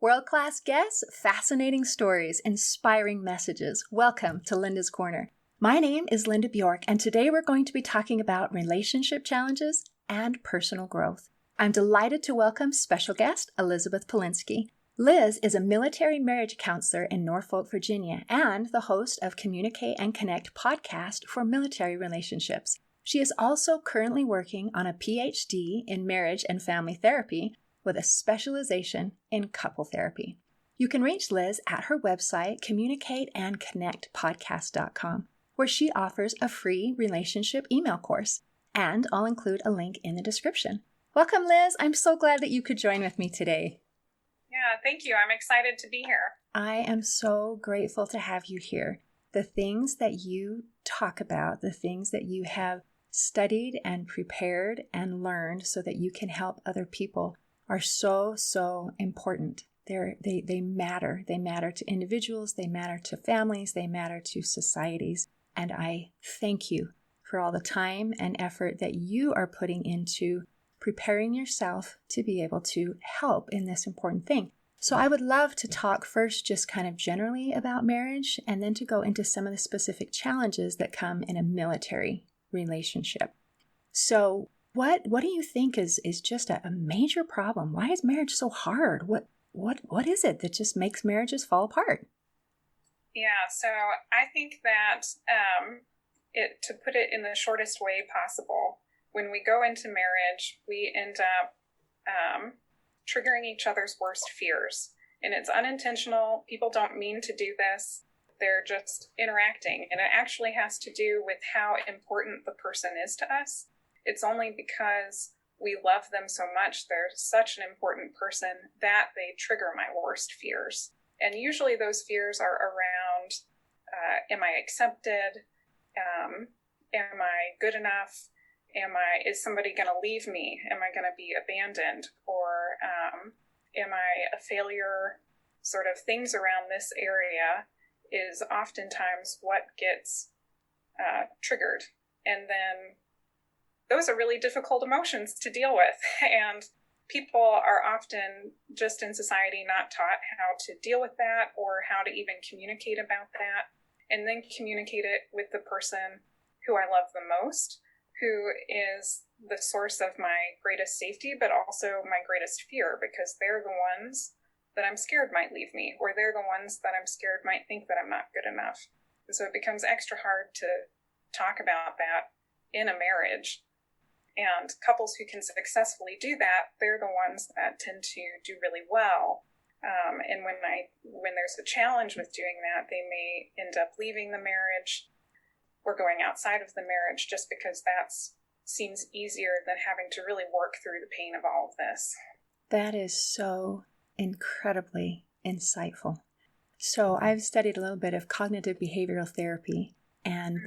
World-class guests, fascinating stories, inspiring messages. Welcome to Linda's Corner. My name is Linda Bjork, and today we're going to be talking about relationship challenges and personal growth. I'm delighted to welcome special guest Elizabeth Polinsky. Liz is a military marriage counselor in Norfolk, Virginia, and the host of Communicate and Connect podcast for military relationships. She is also currently working on a Ph.D. in marriage and family therapy with a specialization in couple therapy. You can reach Liz at her website, communicateandconnectpodcast.com, where she offers a free relationship email course, and I'll include a link in the description. Welcome, Liz. I'm so glad that you could join with me today. Yeah, thank you. I'm excited to be here. I am so grateful to have you here. The things that you talk about, the things that you have studied and prepared and learned so that you can help other people are so important. They matter. They matter to individuals. They matter to families. They matter to societies. And I thank you for all the time and effort that you are putting into preparing yourself to be able to help in this important thing. So I would love to talk first just kind of generally about marriage and then to go into some of the specific challenges that come in a military relationship. So what do you think is just a major problem? Why is marriage so hard? What is it that just makes marriages fall apart? Yeah, so I think that to put it in the shortest way possible, when we go into marriage, we end up triggering each other's worst fears. And it's unintentional. People don't mean to do this. They're just interacting. And it actually has to do with how important the person is to us. It's only because we love them so much, they're such an important person, that they trigger my worst fears. And usually those fears are around, am I accepted? Am I good enough? Is somebody going to leave me? Am I going to be abandoned? Or am I a failure? Sort of things around this area is oftentimes what gets triggered. And then those are really difficult emotions to deal with. And people are often just in society not taught how to deal with that or how to even communicate about that, and then communicate it with the person who I love the most, who is the source of my greatest safety, but also my greatest fear, because they're the ones that I'm scared might leave me, or they're the ones that I'm scared might think that I'm not good enough. And so it becomes extra hard to talk about that in a marriage. And couples who can successfully do that, they're the ones that tend to do really well. And when there's a challenge with doing that, they may end up leaving the marriage or going outside of the marriage just because that seems easier than having to really work through the pain of all of this. That is so incredibly insightful. So I've studied a little bit of cognitive behavioral therapy, and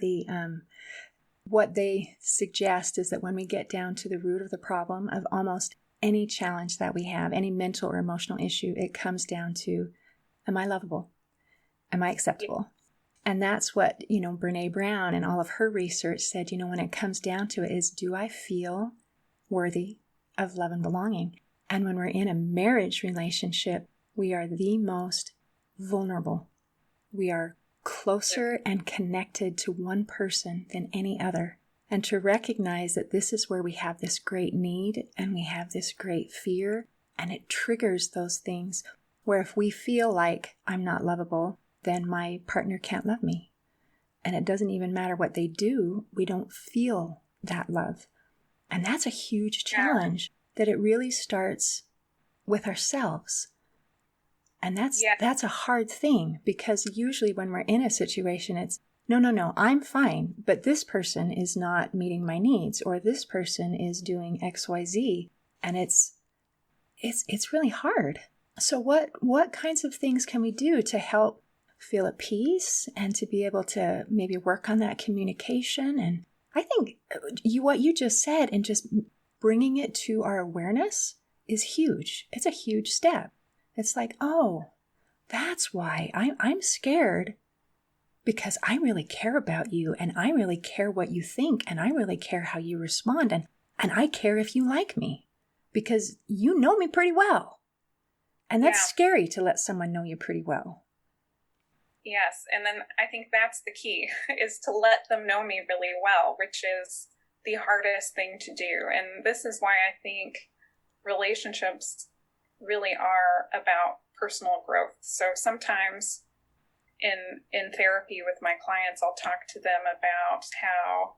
what they suggest is that when we get down to the root of the problem of almost any challenge that we have, any mental or emotional issue, it comes down to, am I lovable? Am I acceptable? And that's what, Brene Brown and all of her research said, when it comes down to it is, do I feel worthy of love and belonging? And when we're in a marriage relationship, we are the most vulnerable. We are closer and connected to one person than any other. And to recognize that this is where we have this great need and we have this great fear, and it triggers those things where if we feel like I'm not lovable, then my partner can't love me. And it doesn't even matter what they do, we don't feel that love. And that's a huge challenge, that it really starts with ourselves. And that's a hard thing, because usually when we're in a situation, it's, no, I'm fine, but this person is not meeting my needs, or this person is doing XYZ, and it's really hard. So what kinds of things can we do to help feel at peace and to be able to maybe work on that communication? And I think what you just said and just bringing it to our awareness is huge. It's a huge step. It's like, oh, that's why I'm scared, because I really care about you, and I really care what you think, and I really care how you respond, and I care if you like me, because you know me pretty well. And that's scary to let someone know you pretty well. Yes. And then I think that's the key is to let them know me really well, which is the hardest thing to do. And this is why I think relationships really are about personal growth. So sometimes in therapy with my clients, I'll talk to them about how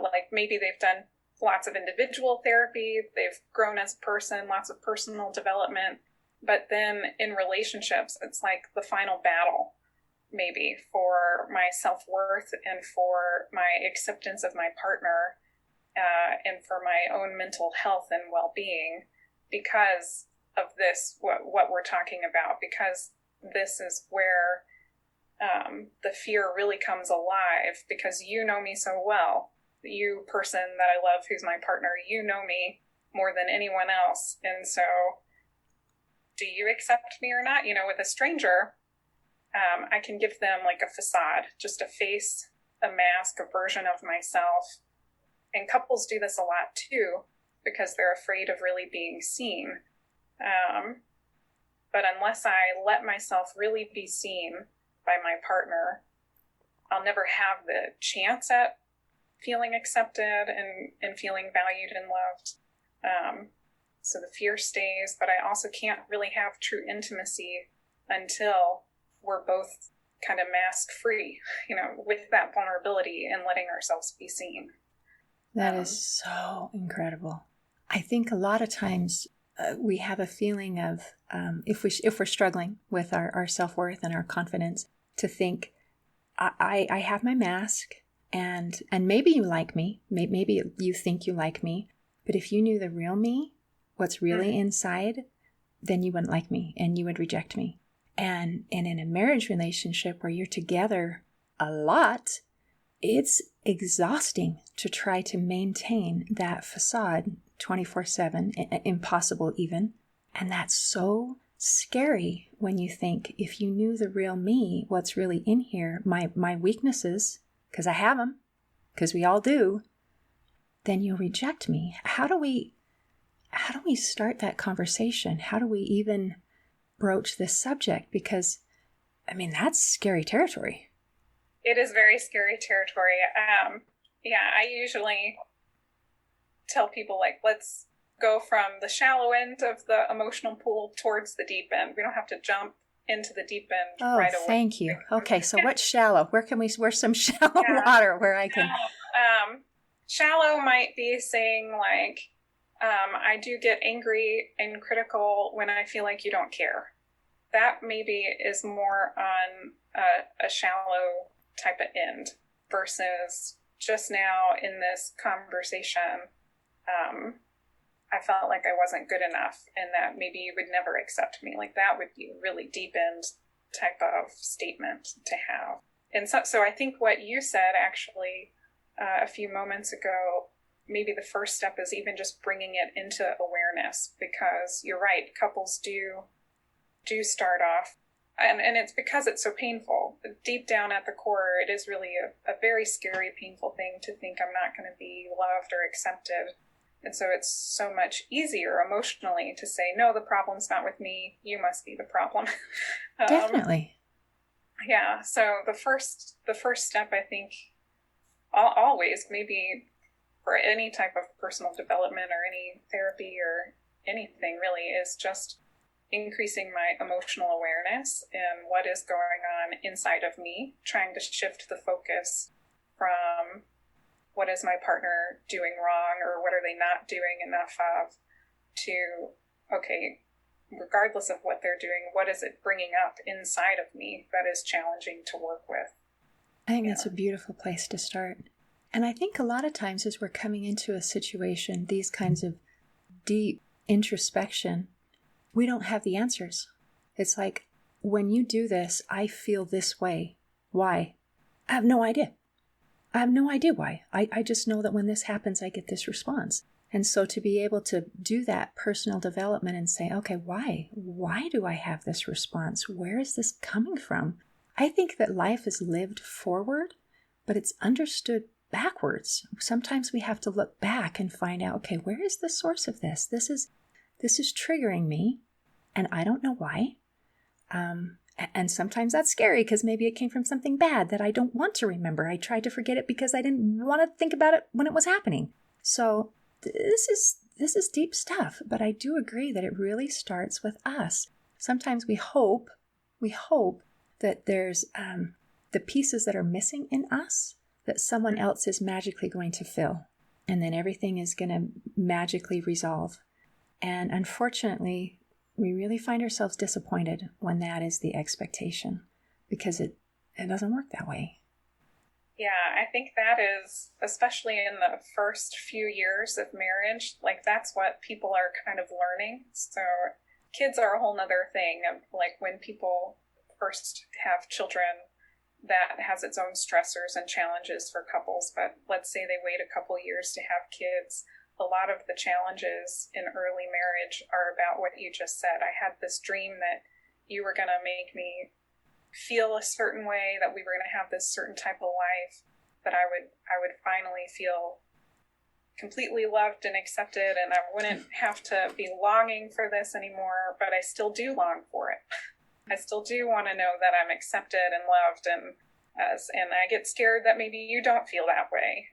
like maybe they've done lots of individual therapy, they've grown as a person, lots of personal development, but then in relationships, it's like the final battle maybe for my self-worth and for my acceptance of my partner and for my own mental health and well-being because of this, what we're talking about, because this is where the fear really comes alive, because you know me so well. You person that I love who's my partner, you know me more than anyone else. And so do you accept me or not? You know, with a stranger, I can give them like a facade, just a face, a mask, a version of myself. And couples do this a lot too, because they're afraid of really being seen. But unless I let myself really be seen by my partner, I'll never have the chance at feeling accepted and feeling valued and loved. So the fear stays, but I also can't really have true intimacy until we're both kind of mask free, you know, with that vulnerability and letting ourselves be seen. That is so incredible. I think a lot of times we have a feeling of, if we're struggling with our self-worth and our confidence, to think, I have my mask, and maybe you like me, maybe you think you like me, but if you knew the real me, what's really inside, then you wouldn't like me and you would reject me. And in a marriage relationship where you're together a lot, it's exhausting to try to maintain that facade 24/7, impossible even. And that's so scary when you think, if you knew the real me, what's really in here, my weaknesses, because I have them, because we all do, then you'll reject me. How do we start that conversation? How do we even broach this subject? Because, I mean, that's scary territory. It is very scary territory. I usually tell people, like, let's go from the shallow end of the emotional pool towards the deep end. We don't have to jump into the deep end right away. Oh, thank you. Okay, so what's shallow? Where's some shallow water where I can... Shallow might be saying, like, I do get angry and critical when I feel like you don't care. That maybe is more on a shallow type of end versus just now in this conversation, I felt like I wasn't good enough and that maybe you would never accept me. Like, that would be a really deep end type of statement to have. And so I think what you said actually a few moments ago, maybe the first step is even just bringing it into awareness, because you're right, couples do start off, and it's because it's so painful. Deep down at the core, it is really a very scary, painful thing to think I'm not going to be loved or accepted. And so it's so much easier emotionally to say, no, the problem's not with me, you must be the problem. Definitely. Yeah, so the first step, I think, always, maybe for any type of personal development or any therapy or anything really, is just increasing my emotional awareness and what is going on inside of me, trying to shift the focus from what is my partner doing wrong or what are they not doing enough of, to, okay, regardless of what they're doing, what is it bringing up inside of me that is challenging to work with? I think that's a beautiful place to start. And I think a lot of times as we're coming into a situation, these kinds of deep introspection, we don't have the answers. It's like, when you do this, I feel this way. Why? I have no idea. I have no idea why. I just know that when this happens, I get this response. And so to be able to do that personal development and say, okay, why? Why do I have this response? Where is this coming from? I think that life is lived forward, but it's understood backwards. Sometimes we have to look back and find out, okay, where is the source of this? This is triggering me. and I don't know why. And sometimes that's scary because maybe it came from something bad that I don't want to remember. I tried to forget it because I didn't want to think about it when it was happening. So this is deep stuff, but I do agree that it really starts with us. Sometimes we hope that there's the pieces that are missing in us that someone else is magically going to fill, and then everything is going to magically resolve. And unfortunately, we really find ourselves disappointed when that is the expectation, because it doesn't work that way. Yeah, I think that is, especially in the first few years of marriage, like that's what people are kind of learning. So kids are a whole nother thing. Like when people first have children, that has its own stressors and challenges for couples. But let's say they wait a couple years to have kids. A lot of the challenges in early marriage are about what you just said. I had this dream that you were going to make me feel a certain way, that we were going to have this certain type of life, that I would finally feel completely loved and accepted, and I wouldn't have to be longing for this anymore, but I still do long for it. I still do want to know that I'm accepted and loved, and I get scared that maybe you don't feel that way.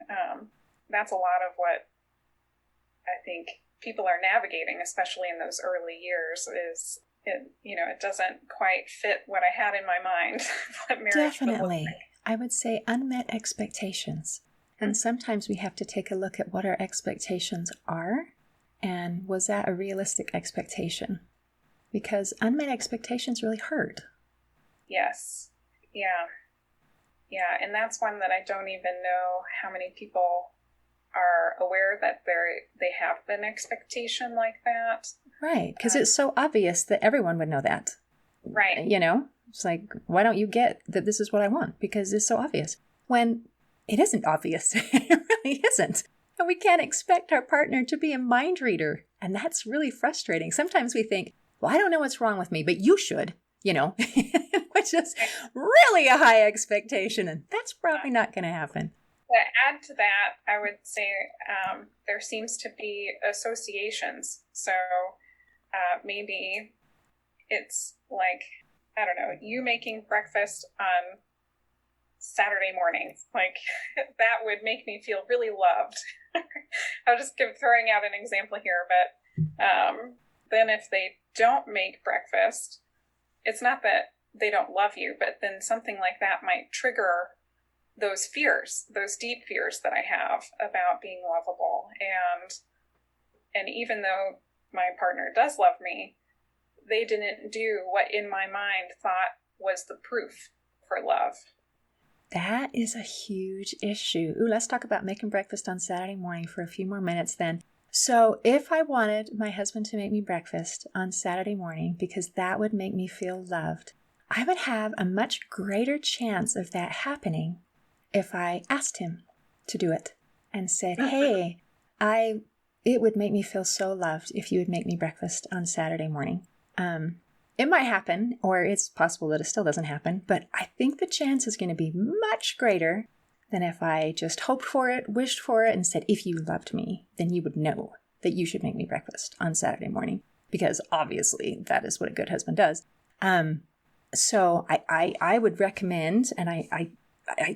That's a lot of what I think people are navigating, especially in those early years, is it doesn't quite fit what I had in my mind. What marriage Definitely. I would say unmet expectations. And sometimes we have to take a look at what our expectations are, and was that a realistic expectation? Because unmet expectations really hurt. Yes. Yeah. Yeah, and that's one that I don't even know how many people are aware that they have an expectation like that. Right, because it's so obvious that everyone would know that. Right. It's like, why don't you get that this is what I want? Because it's so obvious. When it isn't obvious. It really isn't. And we can't expect our partner to be a mind reader. And that's really frustrating. Sometimes we think, well, I don't know what's wrong with me, but you should, which is really a high expectation. And that's probably not going to happen. To add to that, I would say there seems to be associations. So maybe it's like, I don't know, you making breakfast on Saturday mornings. Like, that would make me feel really loved. I'll just throwing out an example here, but then if they don't make breakfast, it's not that they don't love you, but then something like that might trigger those fears, those deep fears that I have about being lovable. And even though my partner does love me, they didn't do what in my mind thought was the proof for love. That is a huge issue. Ooh, let's talk about making breakfast on Saturday morning for a few more minutes then. So if I wanted my husband to make me breakfast on Saturday morning, because that would make me feel loved, I would have a much greater chance of that happening if I asked him to do it and said, hey, it would make me feel so loved if you would make me breakfast on Saturday morning. It might happen, or it's possible that it still doesn't happen, but I think the chance is going to be much greater than if I just hoped for it, wished for it, and said, if you loved me, then you would know that you should make me breakfast on Saturday morning, because obviously that is what a good husband does. So I would recommend, and I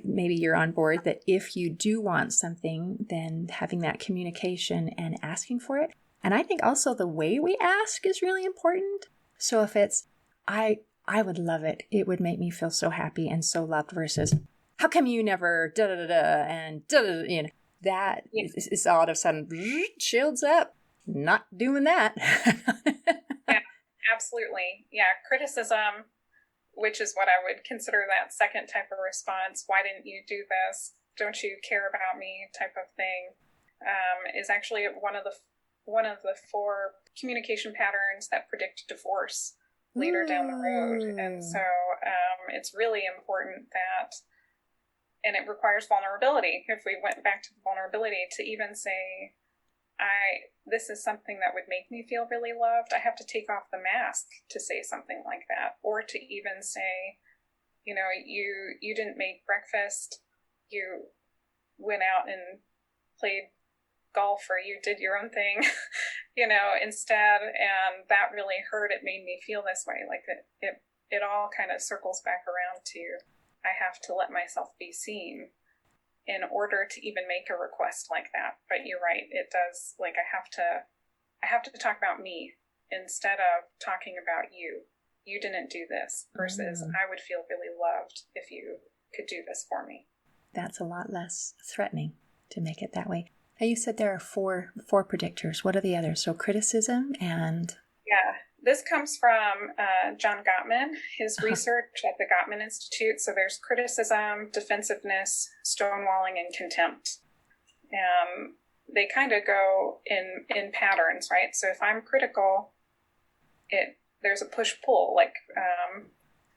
maybe you're on board, that if you do want something, then having that communication and asking for it. And I think also the way we ask is really important. So if it's, I would love it. It would make me feel so happy and so loved, versus, how come you never da-da-da-da and da-da-da, that is all of a sudden shields up. Not doing that. Yeah, absolutely. Yeah, criticism, which is what I would consider that second type of response. Why didn't you do this? Don't you care about me? Type of thing, is actually one of the 4 communication patterns that predict divorce later down the road. And so it's really important that, and it requires vulnerability. If we went back to the vulnerability, to even say, this is something that would make me feel really loved, I have to take off the mask to say something like that. Or to even say, you didn't make breakfast, you went out and played golf, or you did your own thing, instead. And that really hurt. It made me feel this way. Like it all kind of circles back around to, I have to let myself be seen in order to even make a request like that. But you're right. It does, like, I have to talk about me instead of talking about you. You didn't do this, versus I would feel really loved if you could do this for me. That's a lot less threatening to make it that way. Now, you said there are four predictors. What are the others? So criticism and... Yeah, this comes from John Gottman, his research at the Gottman Institute. So there's criticism, defensiveness, stonewalling, and contempt. They kind of go in patterns, right? So if I'm critical, there's a push-pull, like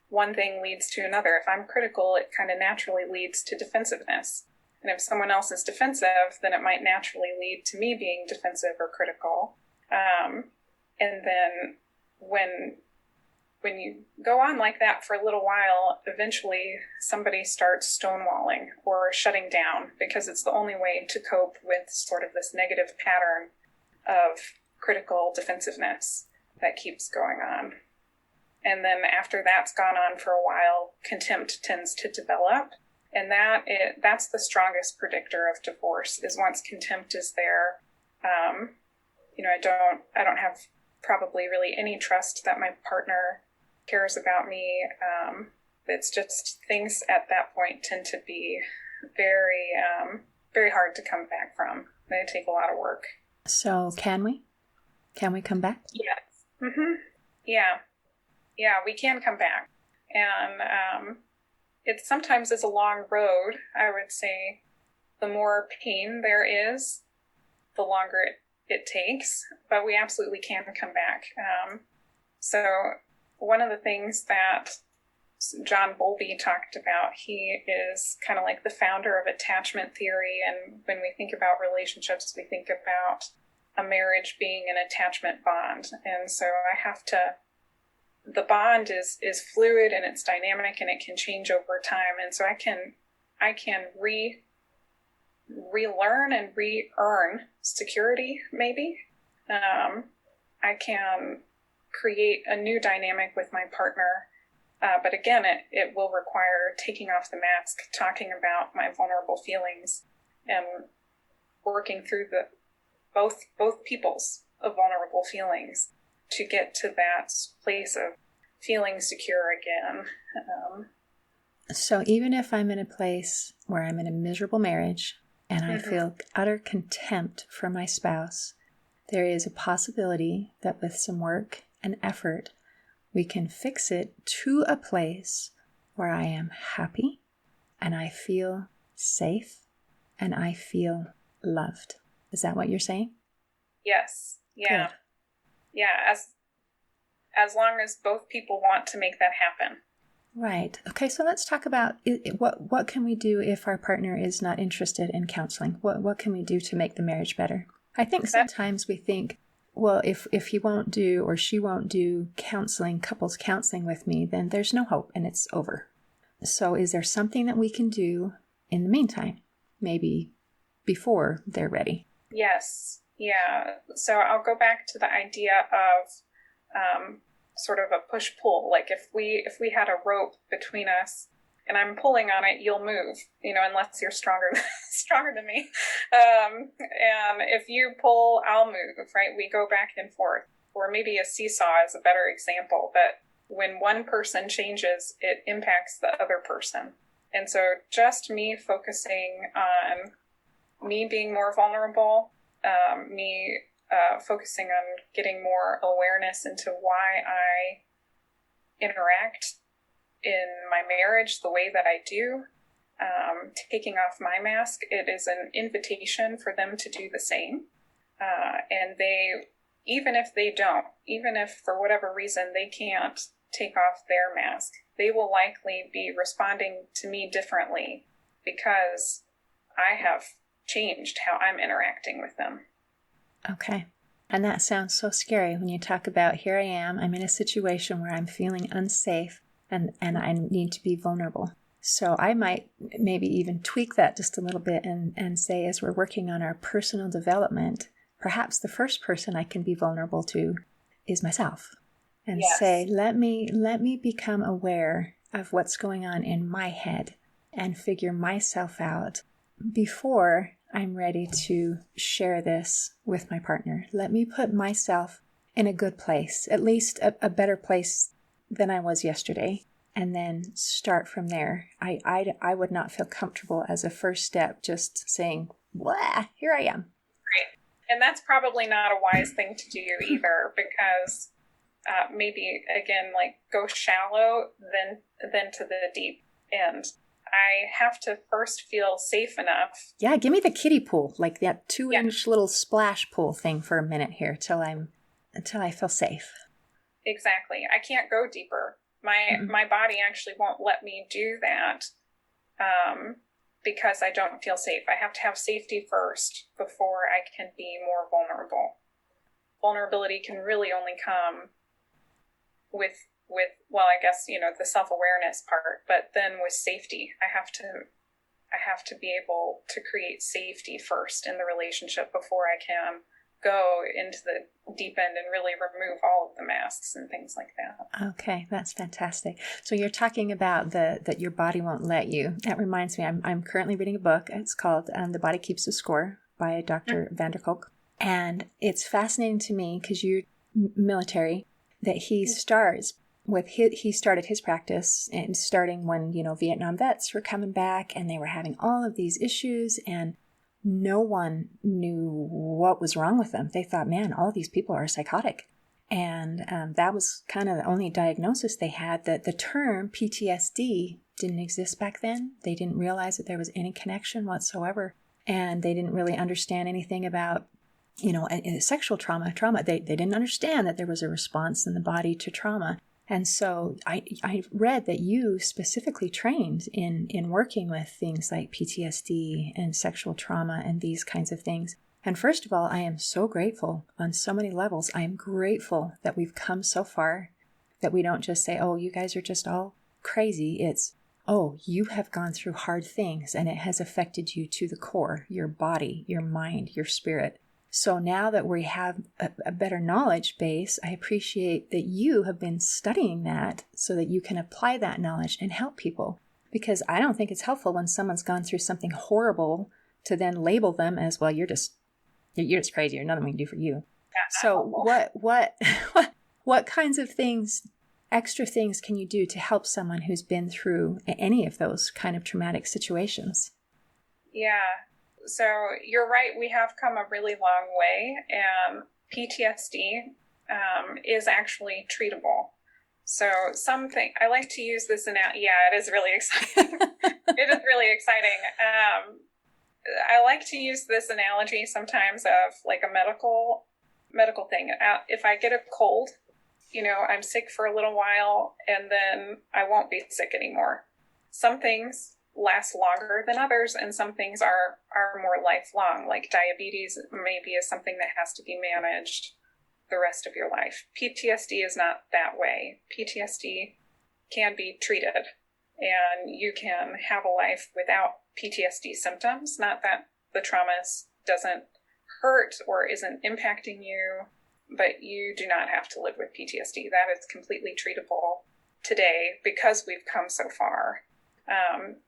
one thing leads to another. If I'm critical, it kind of naturally leads to defensiveness. And if someone else is defensive, then it might naturally lead to me being defensive or critical. And then when you go on like that for a little while, eventually somebody starts stonewalling or shutting down, because it's the only way to cope with sort of this negative pattern of critical defensiveness that keeps going on. And then after that's gone on for a while, contempt tends to develop. And that's the strongest predictor of divorce, is once contempt is there. I don't have probably really any trust that my partner cares about me. It's just, things at that point tend to be very, very hard to come back from. They take a lot of work. So can we come back? Yes. Mm-hmm. Yeah, we can come back. And it sometimes is a long road. I would say the more pain there is, the longer it takes, but we absolutely can come back. So one of the things that John Bowlby talked about, he is kind of like the founder of attachment theory. And when we think about relationships, we think about a marriage being an attachment bond. And so the bond is fluid and it's dynamic and it can change over time. And so I can relearn and re-earn security, maybe. I can create a new dynamic with my partner. But again, it will require taking off the mask, talking about my vulnerable feelings, and working through both people's vulnerable feelings to get to that place of feeling secure again. So even if I'm in a place where I'm in a miserable marriage and I feel utter contempt for my spouse, there is a possibility that with some work and effort, we can fix it to a place where I am happy and I feel safe and I feel loved. Is that what you're saying? Yes. Yeah. Good. Yeah. As long as both people want to make that happen. Right. Okay. So let's talk about what can we do if our partner is not interested in counseling? What can we do to make the marriage better? I think sometimes we think, well, if he won't do or she won't do couples counseling with me, then there's no hope and it's over. So is there something that we can do in the meantime, maybe before they're ready? Yes. Yeah. So I'll go back to the idea of sort of a push-pull. Like if we had a rope between us and I'm pulling on it, you'll move, unless you're stronger than me. And if you pull, I'll move, right? We go back and forth. Or maybe a seesaw is a better example, but when one person changes, it impacts the other person. And so just me focusing on me being more vulnerable, me focusing on getting more awareness into why I interact in my marriage the way that I do, taking off my mask, it is an invitation for them to do the same. And even if for whatever reason they can't take off their mask, they will likely be responding to me differently because I have changed how I'm interacting with them. Okay. And that sounds so scary when you talk about, here I am, I'm in a situation where I'm feeling unsafe and I need to be vulnerable. So I might maybe even tweak that just a little bit and say, as we're working on our personal development, perhaps the first person I can be vulnerable to is myself, and Yes. say, let me become aware of what's going on in my head and figure myself out before I'm ready to share this with my partner. Let me put myself in a good place, at least a better place than I was yesterday, and then start from there. I would not feel comfortable as a first step just saying, "Blah, here I am." Right. And that's probably not a wise thing to do either, because maybe, again, like go shallow, then to the deep end. I have to first feel safe enough. Yeah, give me the kiddie pool, like that 2-inch little splash pool thing for a minute here until I feel safe. Exactly. I can't go deeper. My body actually won't let me do that because I don't feel safe. I have to have safety first before I can be more vulnerable. Vulnerability can really only come with well, I guess, the self-awareness part, but then with safety. I have to be able to create safety first in the relationship before I can go into the deep end and really remove all of the masks and things like that. Okay, that's fantastic. So you're talking about that your body won't let you. That reminds me, I'm currently reading a book. It's called The Body Keeps the Score by Dr. Van der Kolk. And it's fascinating to me because you're military, that he starts with he started his practice and starting when, Vietnam vets were coming back and they were having all of these issues and no one knew what was wrong with them. They thought, man, all these people are psychotic. And that was kind of the only diagnosis they had. That the term PTSD didn't exist back then. They didn't realize that there was any connection whatsoever. And they didn't really understand anything about, sexual trauma. They didn't understand that there was a response in the body to trauma. And so I read that you specifically trained in working with things like PTSD and sexual trauma and these kinds of things. And first of all, I am so grateful on so many levels. I am grateful that we've come so far, that we don't just say, oh, you guys are just all crazy. It's, oh, you have gone through hard things and it has affected you to the core, your body, your mind, your spirit. So now that we have a better knowledge base, I appreciate that you have been studying that so that you can apply that knowledge and help people. Because I don't think it's helpful when someone's gone through something horrible to then label them as, well, you're just crazy, or nothing we can do for you. So what kinds of things, extra things can you do to help someone who's been through any of those kind of traumatic situations? Yeah. So you're right, we have come a really long way, and PTSD is actually treatable. So I like to use this it is really exciting. It is really exciting. I like to use this analogy sometimes of like a medical thing. If I get a cold, I'm sick for a little while and then I won't be sick anymore. Some things last longer than others, and some things are more lifelong, like diabetes maybe is something that has to be managed the rest of your life. PTSD is not that way. PTSD can be treated, and you can have a life without PTSD symptoms. Not that the trauma doesn't hurt or isn't impacting you, but you do not have to live with PTSD. That is completely treatable today because we've come so far.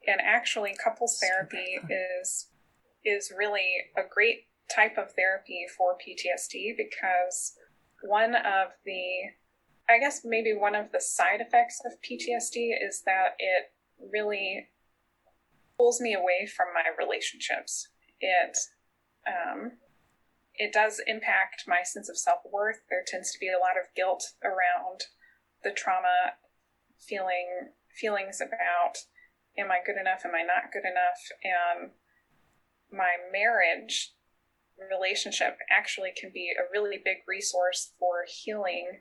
And actually, couples therapy is really a great type of therapy for PTSD, because one of the side effects of PTSD is that it really pulls me away from my relationships. It does impact my sense of self-worth. There tends to be a lot of guilt around the trauma, feelings about, am I good enough? Am I not good enough? And my marriage relationship actually can be a really big resource for healing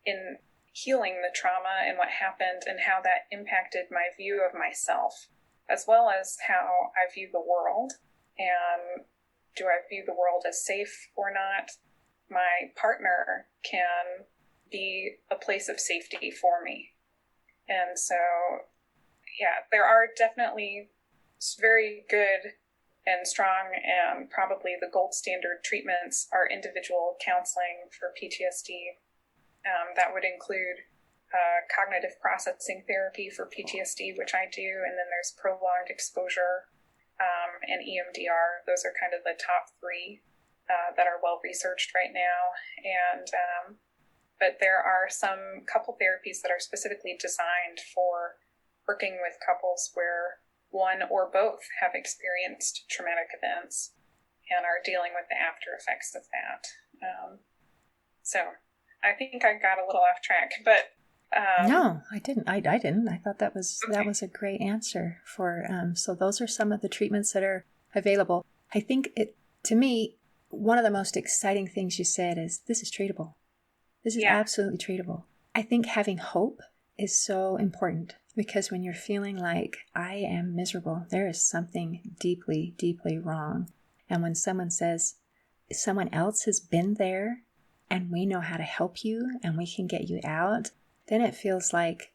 the trauma and what happened and how that impacted my view of myself, as well as how I view the world. And do I view the world as safe or not? My partner can be a place of safety for me. And so, yeah, there are definitely very good and strong, and probably the gold standard treatments are individual counseling for PTSD. That would include cognitive processing therapy for PTSD, which I do, and then there's prolonged exposure and EMDR. Those are kind of the top three that are well researched right now. And but there are some couple therapies that are specifically designed for working with couples where one or both have experienced traumatic events and are dealing with the after effects of that. So I think I got a little off track, but no, I didn't. I didn't. I thought that was a great answer for. So those are some of the treatments that are available. I think to me, one of the most exciting things you said is this is treatable. This is absolutely treatable. I think having hope is so important, because when you're feeling like I am miserable, there is something deeply, deeply wrong. And when someone says someone else has been there and we know how to help you and we can get you out, then it feels like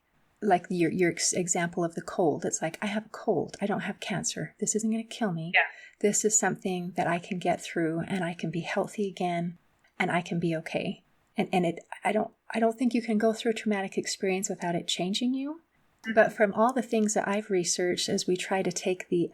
your example of the cold. It's like, I have a cold. I don't have cancer. This isn't going to kill me. Yeah. This is something that I can get through, and I can be healthy again, and I can be okay. And I don't think you can go through a traumatic experience without it changing you. But from all the things that I've researched, as we try to take the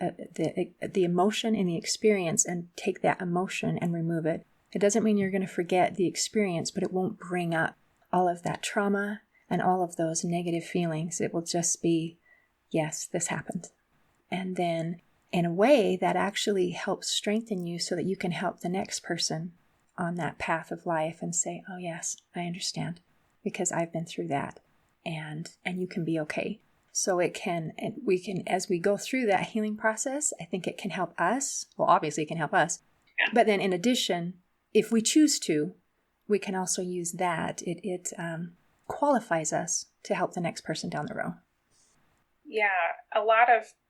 emotion in the experience and take that emotion and remove it, it doesn't mean you're going to forget the experience, but it won't bring up all of that trauma and all of those negative feelings. It will just be, yes, this happened. And then in a way that actually helps strengthen you so that you can help the next person on that path of life and say, oh yes, I understand, because I've been through that, and you can be okay. So we can, as we go through that healing process, I think it can help us. Well, obviously it can help us, but then in addition, if we choose to, we can also use that. It qualifies us to help the next person down the road. Yeah,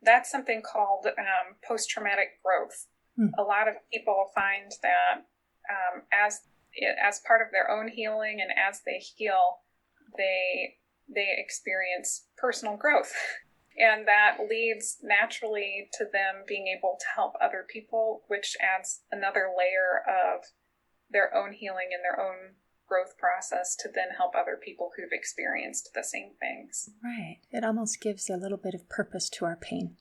that's something called post-traumatic growth. A lot of people find that as part of their own healing, and as they heal, they experience personal growth. And that leads naturally to them being able to help other people, which adds another layer of their own healing and their own growth process to then help other people who've experienced the same things. Right. It almost gives a little bit of purpose to our pain,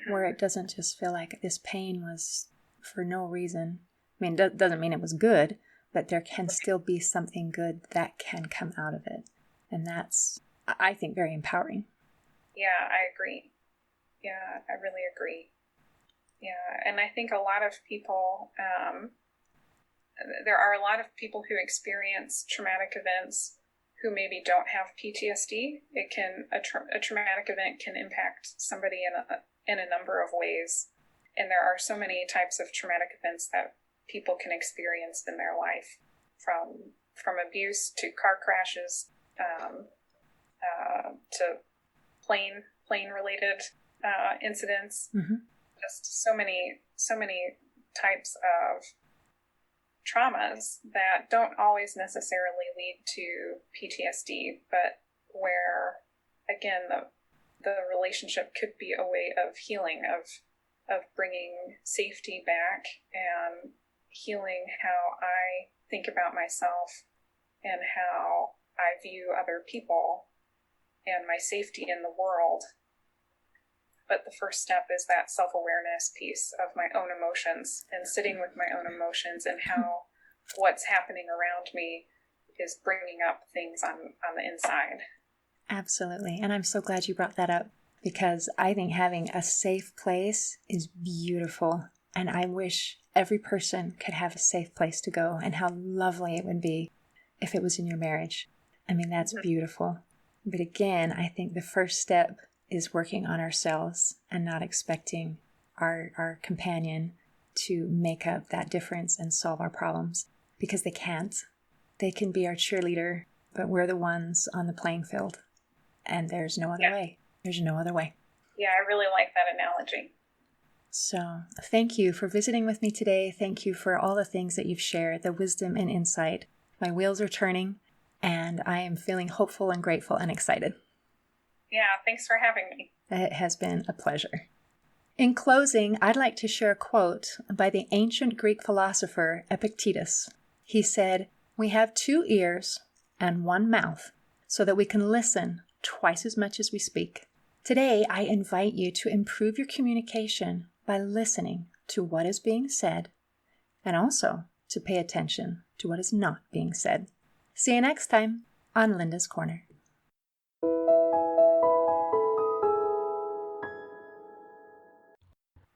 where it doesn't just feel like this pain was for no reason. I mean, it doesn't mean it was good, but there can still be something good that can come out of it. And that's, I think, very empowering. Yeah, I agree. Yeah, I really agree. Yeah, and I think a lot of people, there are a lot of people who experience traumatic events who maybe don't have PTSD. A traumatic event can impact somebody in a number of ways. And there are so many types of traumatic events that people can experience in their life, from abuse to car crashes, to plane related incidents. Just so many types of traumas that don't always necessarily lead to PTSD, but where, again, the relationship could be a way of healing, of bringing safety back and healing how I think about myself and how I view other people and my safety in the world. But the first step is that self-awareness piece of my own emotions, and sitting with my own emotions, and how what's happening around me is bringing up things on the inside. Absolutely. And I'm so glad you brought that up, because I think having a safe place is beautiful. And I wish every person could have a safe place to go, and how lovely it would be if it was in your marriage. I mean, that's beautiful. But again, I think the first step is working on ourselves and not expecting our companion to make up that difference and solve our problems, because they can't. They can be our cheerleader, but we're the ones on the playing field, and there's no other way. There's no other way. Yeah, I really like that analogy. So thank you for visiting with me today. Thank you for all the things that you've shared, the wisdom and insight. My wheels are turning, and I am feeling hopeful and grateful and excited. Yeah, thanks for having me. It has been a pleasure. In closing, I'd like to share a quote by the ancient Greek philosopher Epictetus. He said, "We have 2 ears and 1 mouth so that we can listen twice as much as we speak." Today, I invite you to improve your communication by listening to what is being said and also to pay attention to what is not being said. See you next time on Linda's Corner.